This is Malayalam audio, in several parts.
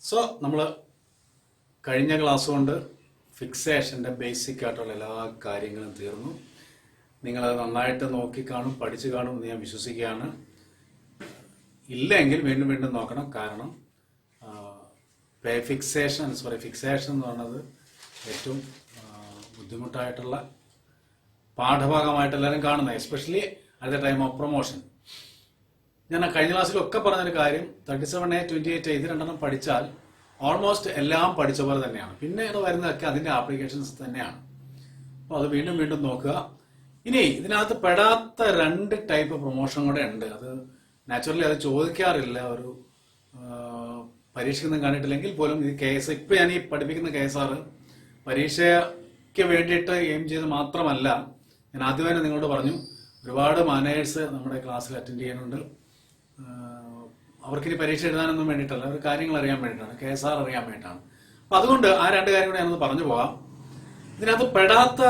സോ നമ്മൾ കഴിഞ്ഞ ക്ലാസ് കൊണ്ട് ഫിക്സേഷൻ്റെ ബേസിക് ആയിട്ടുള്ള എല്ലാ കാര്യങ്ങളും തീർന്നു. നിങ്ങളത് നന്നായിട്ട് നോക്കിക്കാണും പഠിച്ചു കാണും എന്ന് ഞാൻ വിശ്വസിക്കുകയാണ്. ഇല്ലെങ്കിൽ വീണ്ടും വീണ്ടും നോക്കണം. കാരണം ഫിക്സേഷൻ എന്ന് പറയുന്നത് ഏറ്റവും ബുദ്ധിമുട്ടായിട്ടുള്ള പാഠഭാഗമായിട്ട് എല്ലാവരും കാണുന്നത്, especially at the time of promotion. ഞാൻ കഴിഞ്ഞ ക്ലാസ്സിലൊക്കെ പറഞ്ഞൊരു കാര്യം, 37A 28A ഇത് രണ്ടെണ്ണം പഠിച്ചാൽ ഓൾമോസ്റ്റ് എല്ലാം പഠിച്ച പോലെ തന്നെയാണ്. പിന്നീട് വരുന്നതൊക്കെ അതിൻ്റെ ആപ്ലിക്കേഷൻസ് തന്നെയാണ്. അപ്പോൾ അത് വീണ്ടും വീണ്ടും നോക്കുക. ഇനി ഇതിനകത്ത് പെടാത്ത 2 ടൈപ്പ് പ്രൊമോഷൻ കൂടെ ഉണ്ട്. അത് നാച്ചുറലി അത് ചോദിക്കാറില്ല, ഒരു പരീക്ഷയ്ക്കൊന്നും കണ്ടിട്ടില്ലെങ്കിൽ പോലും. ഈ കേസ് ഇപ്പം ഞാൻ ഈ പഠിപ്പിക്കുന്ന കേസാറ് പരീക്ഷയ്ക്ക് വേണ്ടിയിട്ട് എയിം ചെയ്ത് മാത്രമല്ല. ഞാൻ ആദ്യമേ നിങ്ങളോട് പറഞ്ഞു, ഒരുപാട് മാനേജേഴ്സ് നമ്മുടെ ക്ലാസ്സിൽ അറ്റൻഡ് ചെയ്യുന്നുണ്ട്. അവർക്കിനി പരീക്ഷ എഴുതാനൊന്നും വേണ്ടിയിട്ടല്ല, അവർ കാര്യങ്ങൾ അറിയാൻ വേണ്ടിയിട്ടാണ്, KSR അറിയാൻ വേണ്ടിയിട്ടാണ്. അപ്പം അതുകൊണ്ട് ആ 2 കാര്യം കൂടെ ഞാനൊന്ന് പറഞ്ഞു പോകാം. ഇതിനകത്ത് പെടാത്ത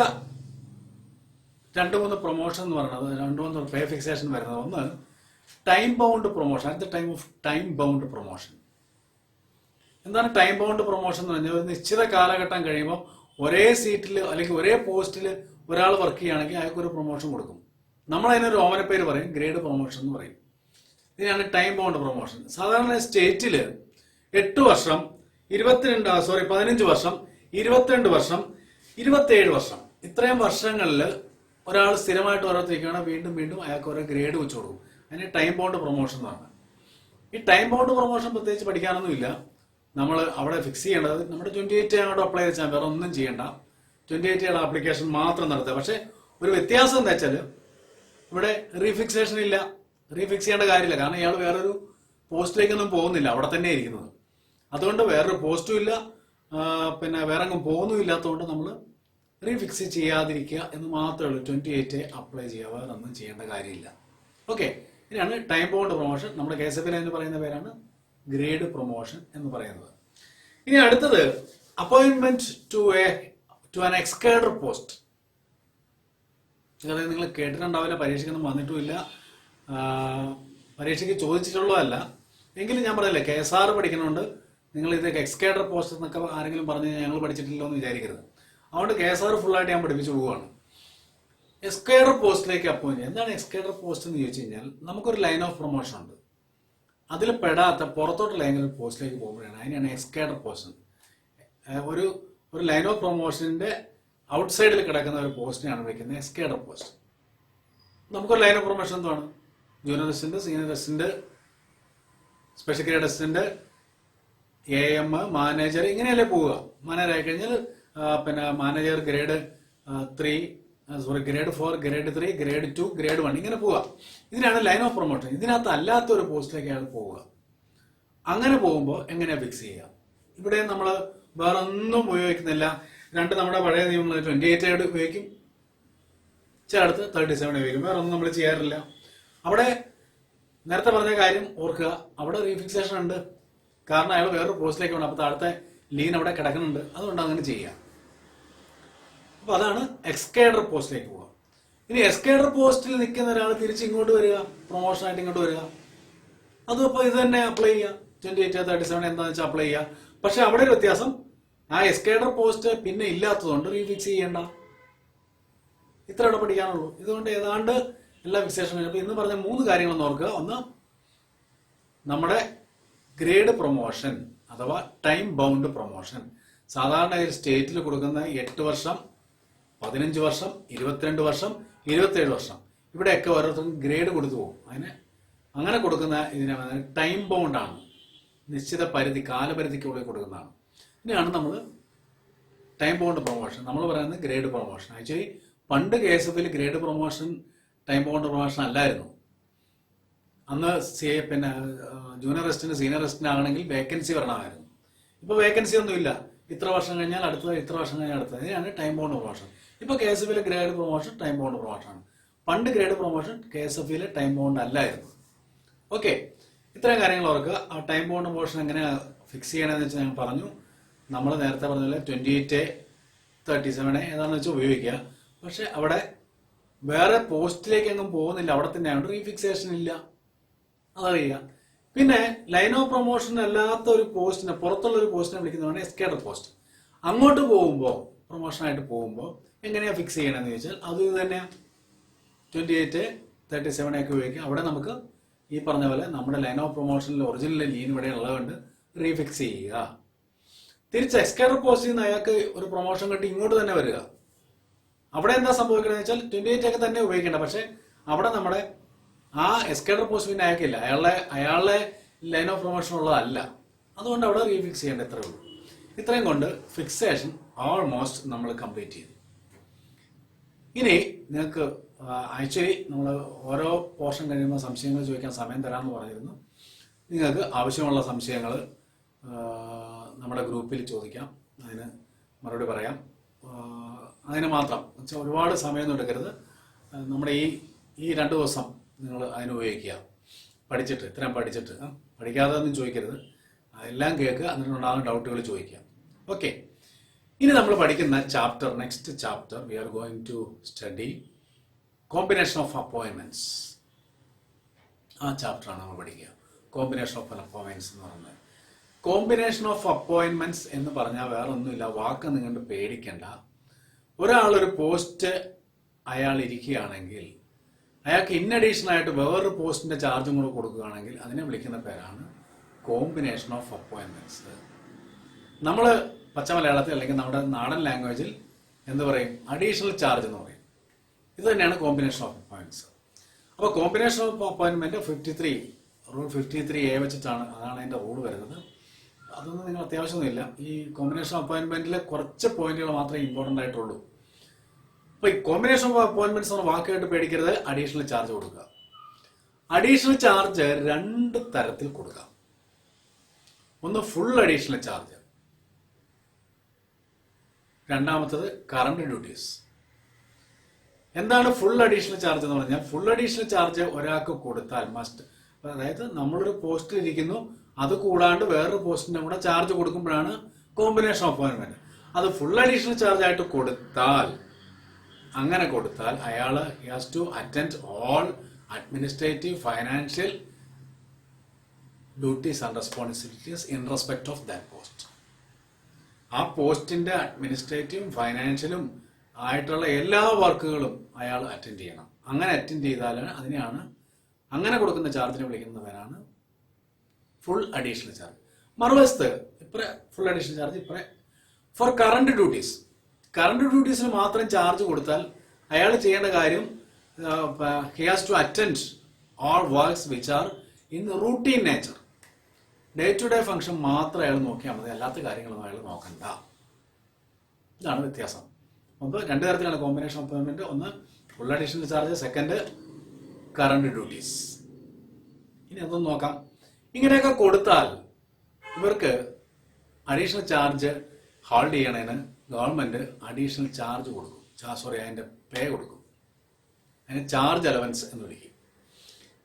2-3 പ്രൊമോഷൻ എന്ന് പറയുന്നത്, 2-3 പേ ഫിക്സേഷൻ വരുന്നത്. ഒന്ന് time bound promotion, at the time of time bound promotion. എന്താണ് ടൈം ബൗണ്ട് പ്രൊമോഷൻ എന്ന് പറഞ്ഞാൽ, ഒരു നിശ്ചിത കാലഘട്ടം കഴിയുമ്പോൾ ഒരേ സീറ്റിൽ അല്ലെങ്കിൽ ഒരേ പോസ്റ്റിൽ ഒരാൾ വർക്ക് ചെയ്യുകയാണെങ്കിൽ അയാൾക്കൊരു പ്രൊമോഷൻ കൊടുക്കും. നമ്മളതിനൊരു ഓമനപ്പേര് പറയും, ഗ്രേഡ് പ്രൊമോഷൻ എന്ന് പറയും. ഇതിനാണ് ടൈം ബൗണ്ട് പ്രൊമോഷൻ. സാധാരണ സ്റ്റേറ്റിൽ 8 വർഷം, 15 വർഷം, 22 വർഷം, 27 വർഷം, ഇത്രയും വർഷങ്ങളിൽ ഒരാൾ സ്ഥിരമായിട്ട് ഓരോരുത്തരിക്കുകയാണ്, വീണ്ടും വീണ്ടും അയാൾക്ക് ഓരോ ഗ്രേഡ് വെച്ച് കൊടുക്കും. അതിന് ടൈം ബൗണ്ട് പ്രൊമോഷൻ എന്ന് പറഞ്ഞാൽ. ഈ ടൈം ബൗണ്ട് പ്രൊമോഷൻ പ്രത്യേകിച്ച് പഠിക്കാനൊന്നുമില്ല. നമ്മൾ അവിടെ ഫിക്സ് ചെയ്യേണ്ടത് നമ്മുടെ 28A അങ്ങോട്ട് അപ്ലൈ ചെയ്താൽ വേറെ ഒന്നും ചെയ്യേണ്ട. 28Aയുടെ ആപ്ലിക്കേഷൻ മാത്രം നടത്തുക. പക്ഷേ ഒരു വ്യത്യാസം എന്താ വെച്ചാൽ, ഇവിടെ റീഫിക്സേഷൻ ഇല്ല, റീഫിക്സ് ചെയ്യേണ്ട കാര്യമില്ല. കാരണം ഇയാൾ വേറൊരു പോസ്റ്റിലേക്കൊന്നും പോകുന്നില്ല, അവിടെ തന്നെ ഇരിക്കുന്നത്. അതുകൊണ്ട് വേറൊരു പോസ്റ്റും ഇല്ല, പിന്നെ വേറെ അങ്ങും പോകുന്നും ഇല്ലാത്തതുകൊണ്ട് നമ്മൾ റീഫിക്സ് ചെയ്യാതിരിക്കുക എന്ന് മാത്രമേ ഉള്ളൂ. 28A അപ്ലൈ ചെയ്യുക, വേറെ ഒന്നും ചെയ്യേണ്ട കാര്യമില്ല. ഓക്കെ, ഇനിയാണ് ടൈം ബൗണ്ട് പ്രൊമോഷൻ. നമ്മുടെ KSFL എന്ന് പറയുന്ന പേരാണ് ഗ്രേഡ് പ്രൊമോഷൻ എന്ന് പറയുന്നത്. ഇനി അടുത്തത് അപ്പോയിന്റ്മെന്റ് ടു ആൻ എക്സ്കേഡർ പോസ്റ്റ്. അതായത് നിങ്ങൾ കേട്ടിട്ടുണ്ടാവില്ല, പരീക്ഷയ്ക്കൊന്നും വന്നിട്ടുമില്ല, പരീക്ഷയ്ക്ക് ചോദിച്ചിട്ടുള്ളതല്ല. എങ്കിലും ഞാൻ പറയില്ലേ, KSR പഠിക്കുന്നുണ്ട്. നിങ്ങൾ ഇത് എക്സ്കേഡർ പോസ്റ്റ് എന്നൊക്കെ ആരെങ്കിലും പറഞ്ഞ് ഞങ്ങൾ പഠിച്ചിട്ടില്ലോ എന്ന് വിചാരിക്കരുത്. അതുകൊണ്ട് KSR ഫുള്ളായിട്ട് ഞാൻ പഠിപ്പിച്ചു പോവുകയാണ്. എക്സ്കേഡർ പോസ്റ്റിലേക്ക് അപ്പോയിന്റ്. എന്താണ് എക്സ്കേഡർ പോസ്റ്റ് എന്ന് ചോദിച്ചു കഴിഞ്ഞാൽ, നമുക്കൊരു ലൈൻ ഓഫ് പ്രൊമോഷൻ ഉണ്ട്. അതിൽ പെടാത്ത പുറത്തോട്ടുള്ള ഏതെങ്കിലും പോസ്റ്റിലേക്ക് പോകുമ്പോഴാണ് അതിനാണ് എക്സ്കേഡർ പോസ്റ്റ്. ഒരു ലൈൻ ഓഫ് പ്രൊമോഷൻ്റെ ഔട്ട്സൈഡിൽ കിടക്കുന്ന ഒരു പോസ്റ്റിനെയാണ് വിളിക്കുന്നത് എക്സ്കേഡർ പോസ്റ്റ്. നമുക്കൊരു ലൈൻ ഓഫ് പ്രൊമോഷൻ എന്താണ്? Junior assistant, senior assistant, special grade assistant, AM, manager, ഇങ്ങനെയല്ലേ പോവുക. മാനേജർ ആയി കഴിഞ്ഞാൽ പിന്നെ manager grade 3, grade 4, grade 3, grade 2, grade 1, ഇങ്ങനെ പോവുക. ഇതിനാണ് ലൈൻ ഓഫ് പ്രൊമോഷൻ. ഇതിനകത്ത് അല്ലാത്ത ഒരു പോസ്റ്റിലേക്ക് അയാൾ പോവുക. അങ്ങനെ പോകുമ്പോൾ എങ്ങനെയാണ് ഫിക്സ് ചെയ്യുക? ഇവിടെ നമ്മൾ വേറെ ഒന്നും ഉപയോഗിക്കുന്നില്ല. നമ്മുടെ പഴയ നിയമങ്ങൾ 28A ഉപയോഗിക്കും, ചിലടത്ത് 37A ഉപയോഗിക്കും. വേറെ ഒന്നും നമ്മൾ ചെയ്യാറില്ല. അവിടെ നേരത്തെ പറഞ്ഞ കാര്യം ഓർക്കുക, അവിടെ റീഫിക്സേഷൻ ഉണ്ട്. കാരണം അയാൾ വേറൊരു പോസ്റ്റിലേക്ക് വേണം. അപ്പോൾ താഴത്തെ ലീൻ അവിടെ കിടക്കുന്നുണ്ട്, അതുകൊണ്ട് അങ്ങനെ ചെയ്യുക. അപ്പോൾ അതാണ് എക്സ്കേഡർ പോസ്റ്റിലേക്ക് പോവുക. ഇനി എക്സ്കേഡർ പോസ്റ്റിൽ നിൽക്കുന്ന ഒരാൾ തിരിച്ച് ഇങ്ങോട്ട് വരിക, പ്രൊമോഷനായിട്ട് ഇങ്ങോട്ട് വരിക. അതും അപ്പോൾ ഇത് തന്നെ അപ്ലൈ ചെയ്യുക. 28A 37 എന്താണെന്ന് വെച്ചാൽ അപ്ലൈ ചെയ്യുക. പക്ഷെ അവിടെ ഒരു വ്യത്യാസം, ആ എക്സ്കേഡർ പോസ്റ്റ് പിന്നെ ഇല്ലാത്തതുകൊണ്ട് റീഫിക്സ് ചെയ്യേണ്ട. ഇത്ര ഇവിടെ പഠിക്കാനുള്ളൂ. ഇതുകൊണ്ട് ഏതാണ്ട് എല്ലാ ഫിക്സേഷനും. അപ്പോൾ ഇന്ന് പറഞ്ഞ 3 കാര്യങ്ങളൊന്ന് ഓർക്കുക. ഒന്ന്, നമ്മുടെ ഗ്രേഡ് പ്രൊമോഷൻ അഥവാ ടൈം ബൗണ്ട് പ്രൊമോഷൻ. സാധാരണ സ്റ്റേറ്റിൽ കൊടുക്കുന്ന 8 വർഷം, 15 വർഷം, 22 വർഷം, 27 വർഷം, ഇവിടെയൊക്കെ ഓരോരുത്തർക്കും ഗ്രേഡ് കൊടുത്തു പോകും. അങ്ങനെ കൊടുക്കുന്ന ഇതിനെ ടൈം ബൗണ്ടാണ്, നിശ്ചിത കാലപരിധിക്കുള്ളിൽ കൊടുക്കുന്നതാണ്. ഇതിനാണ് നമ്മൾ ടൈം ബൗണ്ട് പ്രൊമോഷൻ. നമ്മൾ പറയുന്നത് ഗ്രേഡ് പ്രൊമോഷൻ. ആക്ച്വലി പണ്ട് KSFL grade promotion time bound promotion അല്ലായിരുന്നു. അന്ന് പിന്നെ ജൂനിയർ അസിസ്റ്റന്റ്, സീനിയർ അസിസ്റ്റന്റ് ആണെങ്കിൽ വേക്കൻസി വരണമായിരുന്നു. ഇപ്പോൾ വേക്കൻസി ഒന്നുമില്ല. ഇത്ര വർഷം കഴിഞ്ഞാൽ അടുത്തത്, ഇത്ര വർഷം കഴിഞ്ഞാൽ അടുത്തത്. ഇതിനാണ് ടൈം ബൗണ്ട് പ്രൊമോഷൻ. ഇപ്പോൾ KSFL grade promotion time bound പ്രൊമോഷനാണ്. പണ്ട് grade promotion KSFL time bound അല്ലായിരുന്നു. ഓക്കെ, ഇത്രയും കാര്യങ്ങൾ ഓർക്കുക. ആ ടൈം ബൗണ്ട് പ്രൊമോഷൻ എങ്ങനെ ഫിക്സ് ചെയ്യണമെന്ന് വെച്ചാൽ ഞാൻ പറഞ്ഞു. നമ്മൾ നേരത്തെ പറഞ്ഞ 28A 37A ഏതാണെന്ന് വെച്ചാൽ ഉപയോഗിക്കുക. പക്ഷെ അവിടെ വേറെ പോസ്റ്റിലേക്ക് എങ്ങും പോകുന്നില്ല, അവിടെ തന്നെയാണ്, റീഫിക്സേഷൻ ഇല്ല, അതറിയുക. പിന്നെ ലൈൻ ഓഫ് പ്രൊമോഷൻ അല്ലാത്ത ഒരു പോസ്റ്റിനെ, പുറത്തുള്ള ഒരു പോസ്റ്റിനെ വിളിക്കുന്നതാണ് എസ്കേഡർ പോസ്റ്റ്. അങ്ങോട്ട് പോകുമ്പോൾ, പ്രൊമോഷനായിട്ട് പോകുമ്പോൾ എങ്ങനെയാണ് ഫിക്സ് ചെയ്യണമെന്ന് ചോദിച്ചാൽ അത് തന്നെ 28, 37 ഒക്കെ ഉപയോഗിക്കുക. അവിടെ നമുക്ക് ഈ പറഞ്ഞ പോലെ നമ്മുടെ ലൈൻ ഓഫ് പ്രൊമോഷനിൽ ഒറിജിനൽ ലീൻ ഇവിടെ ഉള്ളതുകൊണ്ട് റീഫിക്സ് ചെയ്യുക. തിരിച്ച് എസ്കേഡർ പോസ്റ്റിൽ നിന്ന് അയാൾക്ക് ഒരു പ്രൊമോഷൻ കിട്ടി ഇങ്ങോട്ട് തന്നെ വരിക. അവിടെ എന്താ സംഭവിക്കണമെന്ന് വെച്ചാൽ 28 ഒക്കെ തന്നെ ഉപയോഗിക്കേണ്ട, പക്ഷെ അവിടെ നമ്മുടെ ആ എസ്കേഡർ പോസ്റ്റ് പിന്നെ അയാൾക്കില്ല, അയാളുടെ ലൈൻ ഓഫ് പ്രൊമോഷൻ ഉള്ളതല്ല. അതുകൊണ്ട് അവിടെ റീഫിക്സ് ചെയ്യേണ്ട ഇത്രയേ ഉള്ളൂ. ഇത്രയും കൊണ്ട് ഫിക്സേഷൻ ഓൾമോസ്റ്റ് നമ്മൾ കംപ്ലീറ്റ് ചെയ്തു. ഇനി നിങ്ങൾക്ക് ആക്ച്വലി നമ്മൾ ഓരോ പോർഷൻ കഴിയുമ്പോൾ സംശയങ്ങൾ ചോദിക്കാൻ സമയം തരാമെന്ന് പറഞ്ഞിരുന്നു. നിങ്ങൾക്ക് ആവശ്യമുള്ള സംശയങ്ങൾ നമ്മുടെ ഗ്രൂപ്പിൽ ചോദിക്കാം, അതിന് മറുപടി പറയാം. അതിന് മാത്രം ഒരുപാട് സമയമൊന്നും എടുക്കരുത്. നമ്മുടെ ഈ 2 ദിവസം നിങ്ങൾ അതിന് ഉപയോഗിക്കുക. പഠിച്ചിട്ട് ഇത്രയും പഠിക്കാതെ ഒന്നും ചോദിക്കരുത്, എല്ലാം കേൾക്കുക, അതിനുണ്ടാകുന്ന ഡൗട്ടുകൾ ചോദിക്കുക. ഓക്കെ, ഇനി നമ്മൾ പഠിക്കുന്ന chapter, next chapter we are going to study combination of appointments. ആ ചാപ്റ്ററാണ് നമ്മൾ പഠിക്കുക. കോമ്പിനേഷൻ ഓഫ് അപ്പോയിൻമെന്റ്സ് എന്ന് പറയുന്നത്. കോമ്പിനേഷൻ ഓഫ് അപ്പോയിൻമെന്റ്സ് എന്ന് പറഞ്ഞാൽ വേറെ ഒന്നുമില്ല, വാക്ക് നിങ്ങൾ പേടിക്കണ്ട. ഒരാളൊരു പോസ്റ്റ് അയാൾ ഇരിക്കുകയാണെങ്കിൽ അയാൾക്ക് ഇൻ അഡീഷൻ ആയിട്ട് വേറൊരു പോസ്റ്റിന്റെ ചാർജും കൂടെ കൊടുക്കുകയാണെങ്കിൽ അതിനെ വിളിക്കുന്ന പേരാണ് കോമ്പിനേഷൻ ഓഫ് അപ്പോയിൻമെന്റ്സ്. നമ്മൾ പച്ച മലയാളത്തിൽ അല്ലെങ്കിൽ നമ്മുടെ നാടൻ ലാംഗ്വേജിൽ എന്ത് പറയും? അഡീഷണൽ ചാർജ് എന്ന് പറയും. ഇത് തന്നെയാണ് കോമ്പിനേഷൻ ഓഫ് അപ്പോയിൻമെന്റ്സ്. അപ്പോൾ കോമ്പിനേഷൻ ഓഫ് അപ്പോയിൻമെന്റ് 53 റൂൾ 53A വെച്ചിട്ടാണ്, അതാണ് അതിന്റെ റൂൾ വരുന്നത്. അതൊന്നും നിങ്ങൾ അത്യാവശ്യമൊന്നുമില്ല. ഈ കോമ്പിനേഷൻ ഓഫ് അപ്പോയിൻമെന്റിലെ കുറച്ച് പോയിന്റുകൾ മാത്രമേ ഇമ്പോർട്ടൻ്റ് ആയിട്ടുള്ളൂ. അപ്പോൾ ഈ കോമ്പിനേഷൻ ഓഫ് അപ്പോയിൻമെന്റ്സ് എന്ന വാക്കായിട്ട് പേടിക്കരുത്. അഡീഷണൽ ചാർജ് കൊടുക്കുക. അഡീഷണൽ ചാർജ് 2 തരത്തിൽ കൊടുക്കുക. ഒന്ന് ഫുൾ അഡീഷണൽ ചാർജ്, രണ്ടാമത്തത് കറണ്ട് ഡ്യൂട്ടീസ്. എന്താണ് ഫുൾ അഡീഷണൽ ചാർജ് എന്ന് പറഞ്ഞാൽ? ഫുൾ അഡീഷണൽ ചാർജ് ഒരാൾക്ക് കൊടുത്താൽ മസ്റ്റ്, അതായത് നമ്മളൊരു പോസ്റ്റിൽ ഇരിക്കുന്നു, അത് കൂടാണ്ട് വേറൊരു പോസ്റ്റിന്റെ കൂടെ ചാർജ് കൊടുക്കുമ്പോഴാണ് കോമ്പിനേഷൻ ഓഫ് അപ്പോയിൻമെന്റ്. അത് ഫുൾ അഡീഷണൽ ചാർജ് ആയിട്ട് കൊടുത്താൽ, അങ്ങനെ കൊടുത്താൽ അയാൾ has to attend all administrative financial duties and responsibilities in respect of that post. ആ പോസ്റ്റിന്റെ അഡ്മിനിസ്ട്രേറ്റീവും ഫൈനാൻഷ്യലും ആയിട്ടുള്ള എല്ലാ വർക്കുകളും അയാൾ അറ്റൻഡ് ചെയ്യണം. അങ്ങനെ അറ്റൻഡ് ചെയ്താൽ അതിനെയാണ്, അങ്ങനെ കൊടുക്കുന്ന ചാർജിനെ വിളിക്കുന്നവരാണ് ഫുൾ അഡീഷണൽ ചാർജ്. മറുവശത്ത് ഇപ്പറ ഫുൾ അഡീഷണൽ ചാർജ് ഇപ്പറ ഫോർ കറണ്ട് ഡ്യൂട്ടീസ്. കറണ്ട് ഡ്യൂട്ടീസിന് മാത്രം ചാർജ് കൊടുത്താൽ അയാൾ ചെയ്യേണ്ട കാര്യം, he has to attend all works which are in routine nature. Day to day function മാത്രം അയാൾ നോക്കിയാൽ മതി, അല്ലാത്ത കാര്യങ്ങളൊന്നും അയാൾ നോക്കണ്ട. ഇതാണ് വ്യത്യാസം. അപ്പോൾ 2 തരത്തിലാണ് കോമ്പിനേഷൻ ഓഫ് പേയ്മെന്റ്. ഒന്ന് full additional charge, second current duties. ഇനി അതൊന്ന് നോക്കാം. ഇങ്ങനെയൊക്കെ കൊടുത്താൽ ഇവർക്ക് അഡീഷണൽ ചാർജ് ഹോൾഡ് ചെയ്യണതിന് ഗവൺമെന്റ് അഡീഷണൽ ചാർജ് കൊടുക്കും. അതിന്റെ പേ കൊടുക്കും. അതിന് ചാർജ് അലവൻസ് എന്ന് വിളിക്കും.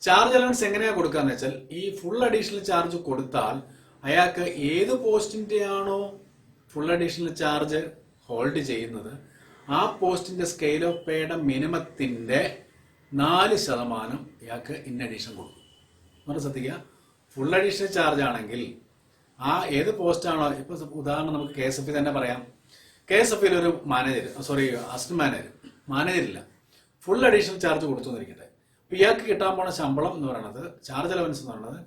ചാർജ് അലവൻസ് എങ്ങനെയാണ് കൊടുക്കാന്ന് വെച്ചാൽ, ഈ ഫുൾ അഡീഷണൽ ചാർജ് കൊടുത്താൽ അയാൾക്ക് ഏത് പോസ്റ്റിന്റെ ആണോ ഫുൾ അഡീഷണൽ ചാർജ് ഹോൾഡ് ചെയ്യുന്നത്, ആ പോസ്റ്റിന്റെ സ്കെയിൽ ഓഫ് പേയുടെ മിനിമത്തിന്റെ 4% ഇയാൾക്ക് ഇൻ അഡീഷൻ കൊടുക്കും. നമ്മൾ ശ്രദ്ധിക്കുക, ഫുൾ അഡീഷണൽ ചാർജ് ആണെങ്കിൽ ആ ഏത് പോസ്റ്റ് ആണോ, ഇപ്പൊ ഉദാഹരണം നമുക്ക് KSF തന്നെ പറയാം. KSF ഒരു മാനേജർ, അസിസ്റ്റന്റ് മാനേജറില്ല, ഫുൾ അഡീഷണൽ ചാർജ് കൊടുത്തു എന്നിരിക്കട്ടെ. അപ്പൊ ഇയാൾക്ക് കിട്ടാൻ പോണ ശമ്പളം എന്ന് പറയുന്നത്, ചാർജ് അലവൻസ് എന്ന് പറയുന്നത്,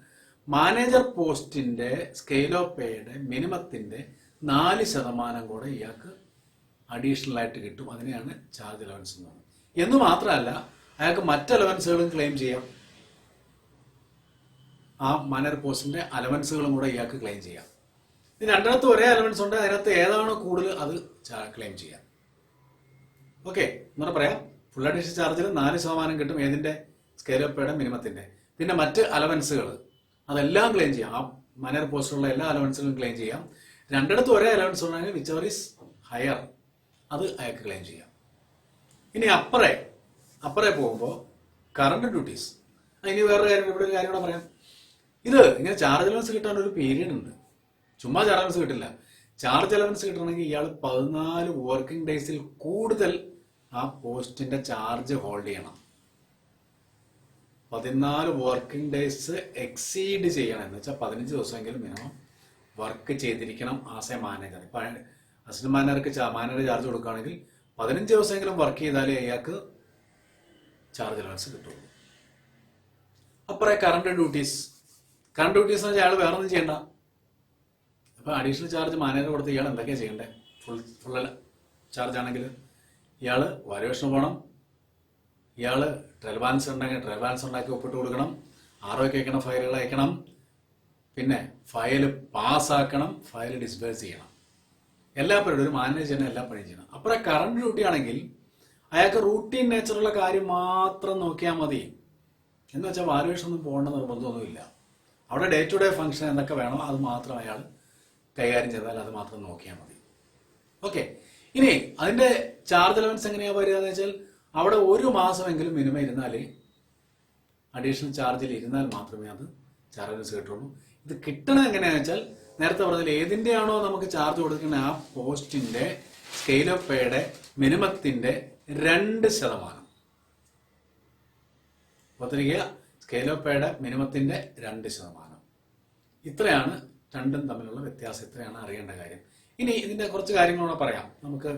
മാനേജർ പോസ്റ്റിന്റെ സ്കെയിൽ ഓഫ് പേയുടെ മിനിമത്തിന്റെ 4% കൂടെ ഇയാൾക്ക് അഡീഷണൽ ആയിട്ട് കിട്ടും. അതിനെയാണ് ചാർജ് അലവൻസ് എന്ന് പറയുന്നത്. എന്ന് മാത്രമല്ല, അയാൾക്ക് മറ്റ് അലവൻസുകളും ക്ലെയിം ചെയ്യാം. ആ മാനേജർ പോസ്റ്റിന്റെ അലവൻസുകളും കൂടെ ഇയാൾക്ക് ക്ലെയിം ചെയ്യാം. ഇത് രണ്ടിടത്തും ഒരേ അലവൻസ് ഉണ്ട്, അതിനകത്ത് ഏതാണോ കൂടുതൽ അത് ക്ലെയിം ചെയ്യാം. ഓക്കെ, എന്നാ പറയാം, ഫുൾ അഡീഷണൽ ചാർജിൽ 4% കിട്ടും. ഏതിന്റെ? സ്കെയിൽ ഓഫ് പേയുടെ മിനിമത്തിന്റെ. പിന്നെ മറ്റ് അലവൻസുകൾ അതെല്ലാം ക്ലെയിം ചെയ്യാം. ആ മാനേജർ പോസ്റ്റിലുള്ള എല്ലാ അലവൻസുകളും ക്ലെയിം ചെയ്യാം. രണ്ടിടത്തും ഒരേ അലവൻസ് ഉണ്ടെങ്കിൽ വിച്ച് എവർ ഈസ് ഹയർ, അത് അയാൾക്ക് ക്ലെയിം ചെയ്യാം. ഇനി അപ്പറേ പോകുമ്പോൾ കറണ്ട് ഡ്യൂട്ടീസ്. ഇനി വേറൊരു കാര്യം, ഇവിടെ ഒരു കാര്യം കൂടെ പറയാം. ഇത് ഇങ്ങനെ ചാർജ് അലവൻസ് കിട്ടാൻ ഒരു പീരീഡ് ഉണ്ട്. ചുമ്മാ ചാർജ് അലവൻസ് കിട്ടില്ല. ചാർജ് അലവൻസ് കിട്ടണമെങ്കിൽ ഇയാൾ 14 വർക്കിംഗ് ഡേയ്സിൽ കൂടുതൽ ആ പോസ്റ്റിന്റെ ചാർജ് ഹോൾഡ് ചെയ്യണം. 14 വർക്കിംഗ് ഡേയ്സ് എക്സീഡ് ചെയ്യണം. എന്ന് വെച്ചാൽ 15 ദിവസമെങ്കിലും മിനിമം വർക്ക് ചെയ്തിരിക്കണം ആസ് എ മാനേജർ. ഇപ്പം അസിസ്റ്റന്റ് മാനേജർക്ക് മാനേജർ ചാർജ് കൊടുക്കുകയാണെങ്കിൽ 15 ദിവസമെങ്കിലും വർക്ക് ചെയ്താലേ അയാൾക്ക് ചാർജ് അലവൻസ് കിട്ടുള്ളൂ. അപ്പുറം കറണ്ട് ഡ്യൂട്ടീസ് എന്ന് വെച്ചാൽ അയാൾ വേറെ ഒന്നും ചെയ്യണ്ട. ഇപ്പം അഡീഷണൽ ചാർജ് മാനേജർ കൊടുത്ത് ഇയാൾ എന്തൊക്കെയാണ് ചെയ്യേണ്ടത്? ഫുൾ ചാർജ് ആണെങ്കിൽ ഇയാൾ വാല്യുവേഷൻ പോകണം, ഇയാൾ ട്രയൽ ബാലൻസ് ഉണ്ടെങ്കിൽ ട്രയൽ ബാലൻസ് ഉണ്ടാക്കി ഒപ്പിട്ട് കൊടുക്കണം, ROക്ക് അയക്കണം, ഫയലുകൾ അയക്കണം, പിന്നെ ഫയൽ പാസ്സാക്കണം, ഫയൽ ഡിസ്പേഴ്സ് ചെയ്യണം. എല്ലാ പരിപാടിയും ഒരു മാനേജറിന് എല്ലാ പണിയും ചെയ്യണം. അപ്പുറം കറണ്ട് ഡ്യൂട്ടി ആണെങ്കിൽ അയാൾക്ക് റൂട്ടീൻ നേച്ചറുള്ള കാര്യം മാത്രം നോക്കിയാൽ മതി. എന്ന് വെച്ചാൽ വാല്യുവേഷൻ ഒന്നും പോകേണ്ട നിർബന്ധമൊന്നുമില്ല. അവിടെ ഡേ ടു ഡേ ഫംഗ്ഷൻ എന്തൊക്കെ വേണോ അത് മാത്രം അയാൾ കൈകാര്യം ചെയ്താൽ അത് മാത്രം നോക്കിയാൽ മതി. ഓക്കെ, ഇനി അതിൻ്റെ ചാർജ് അലവൻസ് എങ്ങനെയാണ് വരിക എന്ന് വെച്ചാൽ അവിടെ ഒരു മാസമെങ്കിലും മിനിമം ഇരുന്നാൽ, അഡീഷണൽ ചാർജിൽ ഇരുന്നാൽ മാത്രമേ അത് ചാർജ് അലവൻസ് കിട്ടുള്ളൂ. ഇത് കിട്ടണത് എങ്ങനെയാണെന്ന് വെച്ചാൽ നേരത്തെ പറഞ്ഞാൽ ഏതിൻ്റെയാണോ നമുക്ക് ചാർജ് കൊടുക്കുന്ന ആ പോസ്റ്റിൻ്റെ സ്കെയിൽ ഓഫ് പേയുടെ മിനിമത്തിൻ്റെ 2%. ഓർത്തിരിക്കുക, സ്കെയിൽ ഓഫ് പേയുടെ മിനിമത്തിൻ്റെ 2%. ഇത്രയാണ് രണ്ടും തമ്മിലുള്ള വ്യത്യാസം. ഇത്രയാണ് അറിയേണ്ട കാര്യം. ഇനി ഇതിൻ്റെ കുറച്ച് കാര്യങ്ങളൂടെ പറയാം. നമുക്ക്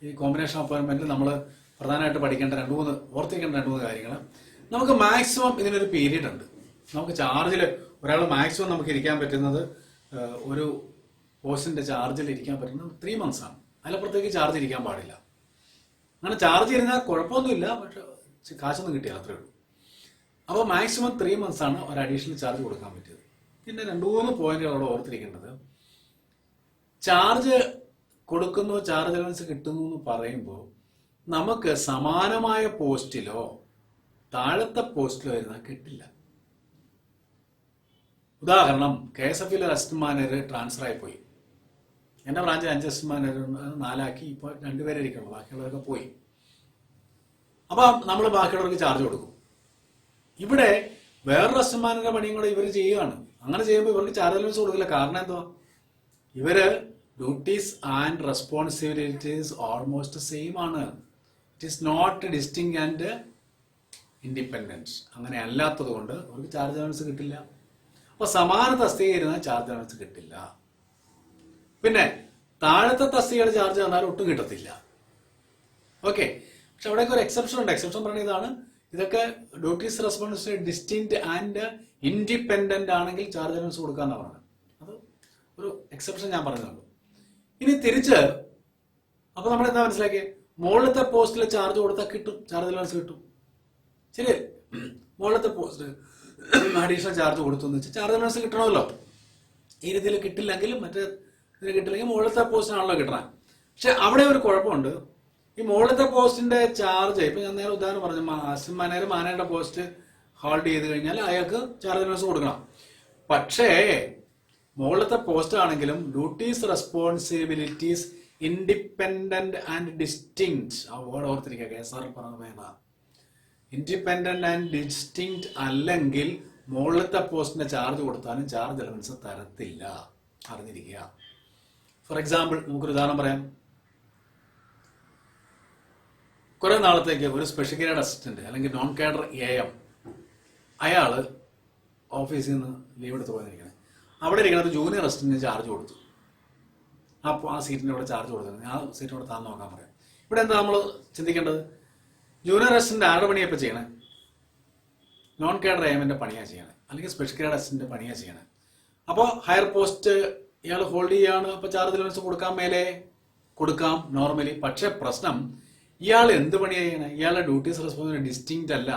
ഈ കോമ്പിനേഷൻ അപ്പോയിൻമെൻറ്റിൽ നമ്മൾ പ്രധാനമായിട്ട് പഠിക്കേണ്ട ഓർത്തിരിക്കേണ്ട 2-3 കാര്യങ്ങൾ. നമുക്ക് മാക്സിമം ഇതിനൊരു പീരീഡ് ഉണ്ട്. നമുക്ക് ചാർജിൽ ഒരാൾ മാക്സിമം നമുക്ക് ഇരിക്കാൻ പറ്റുന്നത് ഒരു പോസ്റ്റിൻ്റെ ചാർജിൽ ഇരിക്കാൻ പറ്റുന്നത് 3 months ആണ്. അതിലപ്പുറത്തേക്ക് ചാർജ് ഇരിക്കാൻ പാടില്ല. അങ്ങനെ ചാർജ് ഇരുന്നാൽ കുഴപ്പമൊന്നുമില്ല, പക്ഷെ കാശൊന്നും കിട്ടില്ല, അത്രേ ഉള്ളൂ. അപ്പോൾ മാക്സിമം 3 months ആണ് ഒരു അഡീഷണൽ ചാർജ് കൊടുക്കാൻ പറ്റിയത്. പിന്നെ 2-3 പോയിന്റുകൾ അവിടെ ഓർത്തിരിക്കേണ്ടത്, ചാർജ് കൊടുക്കുന്നു, ചാർജ് അലവൻസ് കിട്ടുന്നു എന്ന് പറയുമ്പോൾ നമുക്ക് സമാനമായ പോസ്റ്റിലോ താഴത്തെ പോസ്റ്റിലോ വരുന്നാൽ കിട്ടില്ല. ഉദാഹരണം, KSFൽ അസിസ്റ്റന്റ് മാനേജർ ട്രാൻസ്ഫർ ആയിപ്പോയി. എൻ്റെ ബ്രാഞ്ചിൽ 5 അസിസ്റ്റന്റ് മാനേജർ 4 ആക്കി, ഇപ്പോൾ 2 പേരെ ഇരിക്കണം, ബാക്കിയുള്ളവരൊക്കെ പോയി. അപ്പം നമ്മൾ ബാക്കിയുള്ളവർക്ക് ചാർജ് കൊടുക്കും. ഇവിടെ വേറൊരു അസിസ്റ്റന്റ് മാനേജറുടെ പണിയും കൂടെ ഇവർ ചെയ്യുകയാണ്. അങ്ങനെ ചെയ്യുമ്പോൾ ഇവർക്ക് ചാർജ് അലവൻസ് കൊടുക്കില്ല. കാരണം എന്തുവാ? ഇവര് duties and responsibilities almost same ആണ്. It is not distinct and independence. അങ്ങനെ അല്ലാത്തത് കൊണ്ട് അവർക്ക് ചാർജ് അലവൻസ് കിട്ടില്ല. അപ്പോൾ സമാന തസ്തിക ഇരുന്നാൽ ചാർജ് അലവൻസ് കിട്ടില്ല. പിന്നെ താഴത്തെ തസ്തികയുടെ ചാർജ് തന്നാൽ ഒട്ടും കിട്ടത്തില്ല. ഓക്കെ, പക്ഷെ അവിടെയൊക്കെ ഒരു എക്സെപ്ഷൻ ഉണ്ട്. എക്സെപ്ഷൻ പറയുന്നത് ഇതാണ്, ഇതൊക്കെ duties responsibility distinct and independent ആണെങ്കിൽ ചാർജ് അലവൻസ് കൊടുക്കാമെന്നാണ് പറഞ്ഞത്. അത് ഒരു എക്സെപ്ഷൻ ഞാൻ പറഞ്ഞതാണ്. ഇനി തിരിച്ച് അപ്പോൾ നമ്മൾ എന്താ മനസ്സിലാക്കിയത്? മുകളിലത്തെ പോസ്റ്റിൽ ചാർജ് കൊടുത്താൽ കിട്ടും, ചാർജ് അലവൻസ് കിട്ടും. ശരി, മുകളിലത്തെ പോസ്റ്റ് അഡീഷണൽ ചാർജ് കൊടുത്തു എന്ന് വെച്ചാൽ ചാർജ് അലവൻസ് കിട്ടണമല്ലോ. ഈ രീതിയിൽ കിട്ടില്ലെങ്കിൽ, മറ്റേ ഇതിൽ കിട്ടില്ലെങ്കിൽ മുകളിലത്തെ പോസ്റ്റിനാണല്ലോ കിട്ടണം. പക്ഷെ അവിടെ ഒരു കുഴപ്പമുണ്ട്. ഈ മുകളിലത്തെ പോസ്റ്റിന്റെ ചാർജ്, ഇപ്പം ഞാൻ നേരെ ഉദാഹരണം പറഞ്ഞു, അസിസ്റ്റന്റ് മാനേജറുടെ പോസ്റ്റ് ഹോൾഡ് ചെയ്ത് കഴിഞ്ഞാൽ അയാൾക്ക് ചാർജ് അലവൻസ് കൊടുക്കണം. പക്ഷേ മുകളിലത്തെ പോസ്റ്റ് ആണെങ്കിലും duties responsibilities independent and distinct, ആ വേർഡ് ഓർത്തിരിക്കുക, KSR പറഞ്ഞ ഇൻഡിപെൻഡന്റ് ആൻഡ് ഡിസ്റ്റിങ്ക്റ്റ് അല്ലെങ്കിൽ മുകളിലത്തെ പോസ്റ്റിന്റെ ചാർജ് കൊടുത്താലും ചാർജ് അലവൻസ് തരത്തില്ല, അറിഞ്ഞിരിക്കുക. ഫോർ എക്സാമ്പിൾ, നമുക്കൊരു ഉദാഹരണം പറയാം. കുറെ നാളത്തേക്ക് ഒരു സ്പെഷ്യൽ ഗ്രേഡ് അസിസ്റ്റന്റ് അല്ലെങ്കിൽ നോൺ കാഡർ AM അയാൾ ഓഫീസിൽ നിന്ന് ലീവ് എടുത്ത് പോയിരിക്കുന്നത്. അവിടെ ഇരിക്കുന്നത് ജൂനിയർ അസിസ്റ്റന്റിന് ചാർജ് കൊടുത്തു. അപ്പോൾ ആ സീറ്റിൻ്റെ അവിടെ ചാർജ് കൊടുത്തത്, ആ സീറ്റിനോട് താൻ നോക്കാൻ പറയാം. ഇവിടെ എന്താ നമ്മൾ ചിന്തിക്കേണ്ടത്? ജൂനിയർ അസിസ്റ്റന്റ് ആരുടെ പണിയാണ് ഇപ്പോൾ ചെയ്യണേ? നോൺ കാഡർ AMന്റെ പണിയാണ് ചെയ്യണേ, അല്ലെങ്കിൽ സ്പെഷ്യൽ ഗ്രേഡ് അസിസ്റ്റന്റ് പണിയാണ് ചെയ്യണേ. അപ്പോൾ ഹയർ പോസ്റ്റ് ഇയാൾ ഹോൾഡ് ചെയ്യാണ്. അപ്പോൾ ചാർജ് അലവൻസ് കൊടുക്കാൻ മേലെ കൊടുക്കാം നോർമലി. പക്ഷെ പ്രശ്നം, ഇയാൾ എന്ത് പണിയാണ് ചെയ്യണേ? ഇയാളുടെ ഡ്യൂട്ടീസ് റെസ്പോൺസിബിലിറ്റി ഡിസ്റ്റിങ്ക്റ്റ് അല്ല.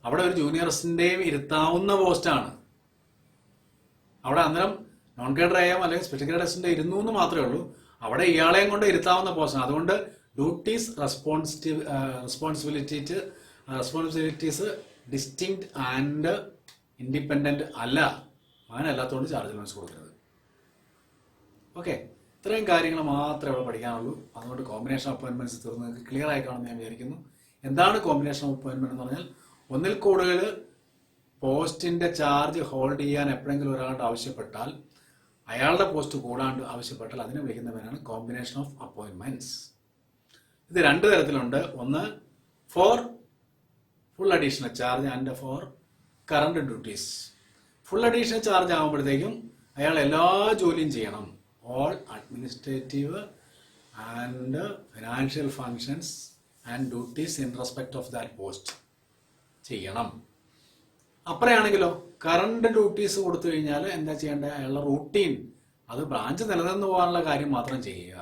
അവിടെ ഒരു ജൂനിയർ അസിസ്റ്റന്റെയും ഇരുത്താവുന്ന പോസ്റ്റാണ്. അവിടെ അന്നേരം നോൺ കാഡർ AM അല്ലെങ്കിൽ സ്പെഷ്യൽ ഗ്രേഡ് അസിസ്റ്റന്റ് ഇരുന്നു എന്ന് മാത്രമേ ഉള്ളൂ. അവിടെ ഇയാളെയും കൊണ്ട് ഇരുത്താവുന്ന പോസ്റ്റാണ്. അതുകൊണ്ട് duties responsibilities distinct and independent അല്ല. അങ്ങനെ അല്ലാത്തതുകൊണ്ട് ചാർജ് അലവൻസ് കൊടുക്കരുത്. ഓക്കെ, ഇത്രയും കാര്യങ്ങൾ മാത്രമേ ഇവിടെ പഠിക്കാനുള്ളൂ. അതുകൊണ്ട് കോമ്പിനേഷൻ അപ്പോയിൻമെന്റ്സ് തീർന്ന് ക്ലിയർ ആയി കാണുമെന്ന് ഞാൻ വിചാരിക്കുന്നു. എന്താണ് കോമ്പിനേഷൻ അപ്പോയിൻമെന്റ് എന്ന് പറഞ്ഞാൽ, ഒന്നിൽ കൂടുതൽ പോസ്റ്റിന്റെ ചാർജ് ഹോൾഡ് ചെയ്യാൻ എപ്പോഴെങ്കിലും ഒരാളുടെ ആവശ്യപ്പെട്ടാൽ, അയാളുടെ പോസ്റ്റ് കൂടാണ്ട് ആവശ്യപ്പെട്ടാൽ അതിനെ വിളിക്കുന്ന പേരാണ് കോമ്പിനേഷൻ ഓഫ് അപ്പോയിൻമെന്റ്സ്. ഇത് 2 തരത്തിലുണ്ട്. ഒന്ന് for full additional charge and for current duties. Full additional charge ആകുമ്പോഴത്തേക്കും അയാൾ എല്ലാ ജോലിയും ചെയ്യണം. All administrative and financial functions and duties in respect of that post ചെയ്യണം. അപ്പറയാണെങ്കിലോ കറണ്ട് ഡ്യൂട്ടീസ് കൊടുത്തു കഴിഞ്ഞാൽ എന്താ ചെയ്യേണ്ടത്? അയാളുടെ റൂട്ടീൻ അത് ബ്രാഞ്ച് നിലനിന്ന് പോകാനുള്ള കാര്യം മാത്രം ചെയ്യുക.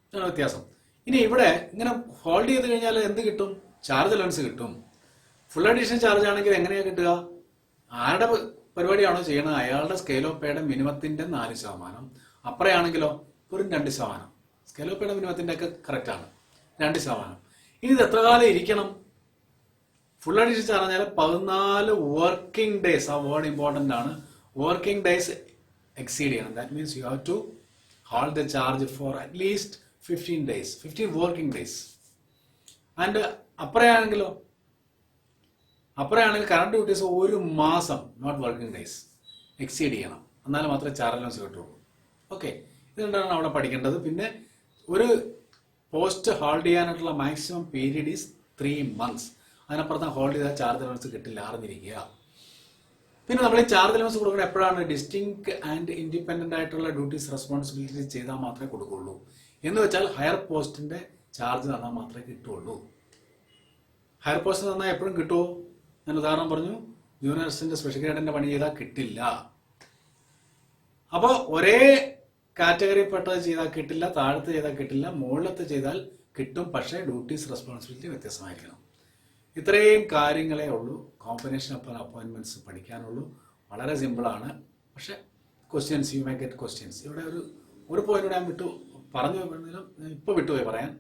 ഇതാണ് വ്യത്യാസം. ഇനി ഇവിടെ ഇങ്ങനെ ഹോൾഡ് ചെയ്ത് കഴിഞ്ഞാൽ എന്ത് കിട്ടും? ചാർജ് അലവൻസ് കിട്ടും. ഫുൾ അഡീഷണൽ ചാർജ് ആണെങ്കിൽ എങ്ങനെയാണ് കിട്ടുക? ആരുടെ പരിപാടിയാണോ ചെയ്യണത് അയാളുടെ സ്കെയിൽ ഓഫ് പേയുടെ മിനിമത്തിന്റെ 4%. അപ്പറയാണെങ്കിലോ വെറും 2%. സ്കെയിൽ ഓഫ് പേയുടെ മിനിമത്തിന്റെ ഒക്കെ കറക്റ്റ് ആണ്, 2%. ഇനി ഇത് എത്ര കാലം ഇരിക്കണം? ഫുൾ അഡീഷണൽ ചാർജ് പറഞ്ഞാൽ 14 വർക്കിംഗ് ഡേയ്സ്. ആ വേർഡ് ഇമ്പോർട്ടൻ്റ് ആണ്. വർക്കിംഗ് ഡേയ്സ് എക്സീഡ് ചെയ്യണം. That means you have to hold the charge for at least 15 days, 15 working days. And അപ്പറയാണെങ്കിൽ കറണ്ട് ഡ്യൂട്ടീസ് 1 മാസം, നോട്ട് വർക്കിംഗ് ഡേയ്സ്, എക്സീഡ് ചെയ്യണം. എന്നാൽ മാത്രമേ ചാർജ് അലവൻസ് കിട്ടുള്ളൂ. ഓക്കെ, ഇത് രണ്ടാണ് അവിടെ പഠിക്കേണ്ടത്. പിന്നെ ഒരു പോസ്റ്റ് ഹോൾഡ് ചെയ്യാനായിട്ടുള്ള മാക്സിമം പീരീഡ് ഈസ് 3 months. അതിനപ്പുറത്ത് ഹോൾഡ് ചെയ്താൽ ചാർജ് അലവൻസ് കിട്ടില്ല, അറിഞ്ഞിരിക്കുക. പിന്നെ നമ്മൾ ഈ ചാർജ് അലവൻസ് കൊടുക്കുന്നത് എപ്പോഴാണ്? ഡിസ്റ്റിങ്ക്ട് ആൻഡ് ഇൻഡിപെൻഡന്റ് ആയിട്ടുള്ള ഡ്യൂട്ടീസ് റെസ്പോൺസിബിലിറ്റീസ് ചെയ്താൽ മാത്രമേ കൊടുക്കുകയുള്ളൂ. എന്ന് വെച്ചാൽ ഹയർ പോസ്റ്റിന്റെ ചാർജ് തന്നാൽ മാത്രമേ കിട്ടുള്ളൂ. ഹയർ പോസ്റ്റ് തന്നാൽ എപ്പോഴും കിട്ടുമോ? ഞാൻ ഉദാഹരണം പറഞ്ഞു, ജൂനിയർസിന്റെ സ്പെഷ്യൽ ഗ്രേഡിന്റെ പണി ചെയ്താൽ കിട്ടില്ല. അപ്പോൾ ഒരേ കാറ്റഗറിപ്പെട്ടത് ചെയ്താൽ കിട്ടില്ല, താഴത്ത് ചെയ്താൽ കിട്ടില്ല, മുകളിലത്തെ ചെയ്താൽ കിട്ടും. പക്ഷേ ഡ്യൂട്ടീസ് റെസ്പോൺസിബിലിറ്റി വ്യത്യസ്തമായിരിക്കണം. ഇത്രയും കാര്യങ്ങളേ ഉള്ളൂ കോമ്പിനേഷൻ ഓഫ് അപ്പോയിൻമെന്റ്സ് പഠിക്കാനുള്ളൂ. വളരെ സിമ്പിളാണ്. പക്ഷെ questions, you may get questions. ഇവിടെ ഒരു പോയിന്റ് ഞാൻ പറഞ്ഞു ഇപ്പോൾ വിട്ടുപോയി പറയാൻ.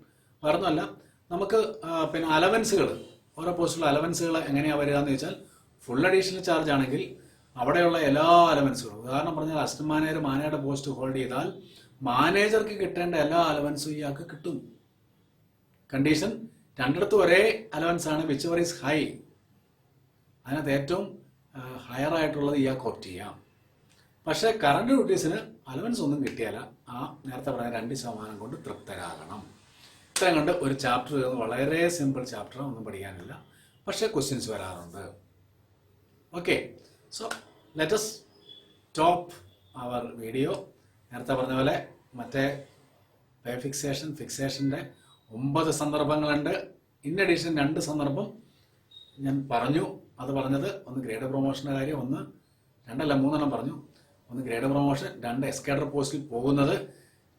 വേറൊന്നുമല്ല, നമുക്ക് പിന്നെ അലവൻസുകൾ, ഓരോ പോസ്റ്റിലുള്ള അലവൻസുകൾ എങ്ങനെയാണ് വരിക എന്ന് വെച്ചാൽ, ഫുൾ അഡീഷണൽ ചാർജ് ആണെങ്കിൽ അവിടെയുള്ള എല്ലാ അലവൻസുകളും, ഉദാഹരണം പറഞ്ഞാൽ അസിസ്റ്റന്റ് മാനേജർ മാനേജറുടെ പോസ്റ്റ് ഹോൾഡ് ചെയ്താൽ മാനേജർക്ക് കിട്ടേണ്ട എല്ലാ അലവൻസും ഇയാൾക്ക് കിട്ടും. കണ്ടീഷൻ രണ്ടിടത്തും ഒരേ അലവൻസ് ആണ്, വിച്ച് എവർ ഈസ് ഹൈ. അതിനകത്ത് ഏറ്റവും ഹയർ ആയിട്ടുള്ളത് ഇയാൾക്ക് ഓപ്റ്റ് ചെയ്യാം. പക്ഷേ കറണ്ട് ഡ്യൂട്ടീസിന് അലവൻസ് ഒന്നും കിട്ടിയാല. ആ നേരത്തെ പറഞ്ഞ 2% കൊണ്ട് തൃപ്തരാകണം. ഇത്രയും കൊണ്ട് ഒരു ചാപ്റ്റർ, വളരെ സിമ്പിൾ ചാപ്റ്റർ, ഒന്നും പഠിക്കാനില്ല. പക്ഷേ ക്വസ്റ്റ്യൻസ് വരാറുണ്ട്. Okay, so let us stop our video. നേരത്തെ പറഞ്ഞ പോലെ മറ്റേ പേ ഫിക്സേഷൻ്റെ 9 സന്ദർഭങ്ങളുണ്ട്. ഇൻ അഡീഷൻ 2 സന്ദർഭം ഞാൻ പറഞ്ഞു. അത് പറഞ്ഞത് ഒന്ന് ഗ്രേഡ് പ്രൊമോഷൻ്റെ കാര്യം, 3 പറഞ്ഞു. ഒന്ന് ഗ്രേഡ് പ്രൊമോഷൻ, 2 എസ്കേഡർ പോസ്റ്റിൽ പോകുന്നത്,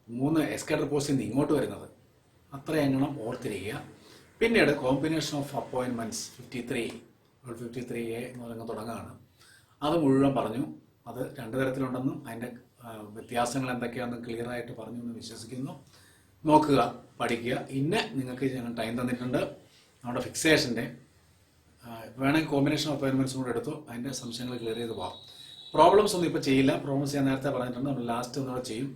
3 എസ്കേഡർ പോസ്റ്റിൽ നിന്ന് ഇങ്ങോട്ട് വരുന്നത്. അത്രയും എണ്ണം ഓർത്തിരിക്കുക. പിന്നീട് കോമ്പിനേഷൻ ഓഫ് അപ്പോയിൻമെന്റ്സ് 53A എന്ന് പറയുന്നത് തുടങ്ങുകയാണ്. അത് മുഴുവൻ പറഞ്ഞു. അത് 2 തരത്തിലുണ്ടെന്നും അതിൻ്റെ വ്യത്യാസങ്ങൾ എന്തൊക്കെയാണെന്നും ക്ലിയർ ആയിട്ട് പറഞ്ഞു എന്ന് വിശ്വസിക്കുന്നു. നോക്കുക, പഠിക്കുക. നിങ്ങൾക്ക് ഞങ്ങൾ ടൈം തന്നിട്ടുണ്ട്. നമ്മുടെ ഫിക്സേഷൻ്റെ വേണമെങ്കിൽ കോമ്പിനേഷൻ ഓഫ് അപ്പോയിൻമെന്റ്സും കൂടെ എടുത്തു. അതിൻ്റെ സംശയങ്ങൾ ക്ലിയർ ചെയ്ത് പോകാം. പ്രോബ്ലംസ് ഒന്നും ഇപ്പോൾ ചെയ്യില്ല. പ്രോബ്ലംസ് ഞാൻ നേരത്തെ പറഞ്ഞിട്ടുണ്ട്, നമ്മൾ ലാസ്റ്റ് ഒന്നുകൂടെ ചെയ്യും.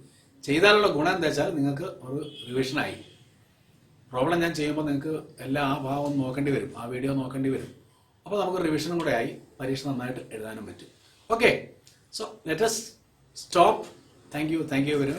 ചെയ്താലുള്ള ഗുണം എന്താ വെച്ചാൽ നിങ്ങൾക്ക് ഒരു റിവിഷനായി. പ്രോബ്ലം ഞാൻ ചെയ്യുമ്പോൾ നിങ്ങൾക്ക് എല്ലാ ആ ഭാഗവും നോക്കേണ്ടി വരും, ആ വീഡിയോ നോക്കേണ്ടി വരും. അപ്പോൾ നമുക്ക് റിവിഷനും കൂടെ ആയി, പരീക്ഷ നന്നായിട്ട് എഴുതാനും പറ്റും. Okay, so let us stop. Thank you very much.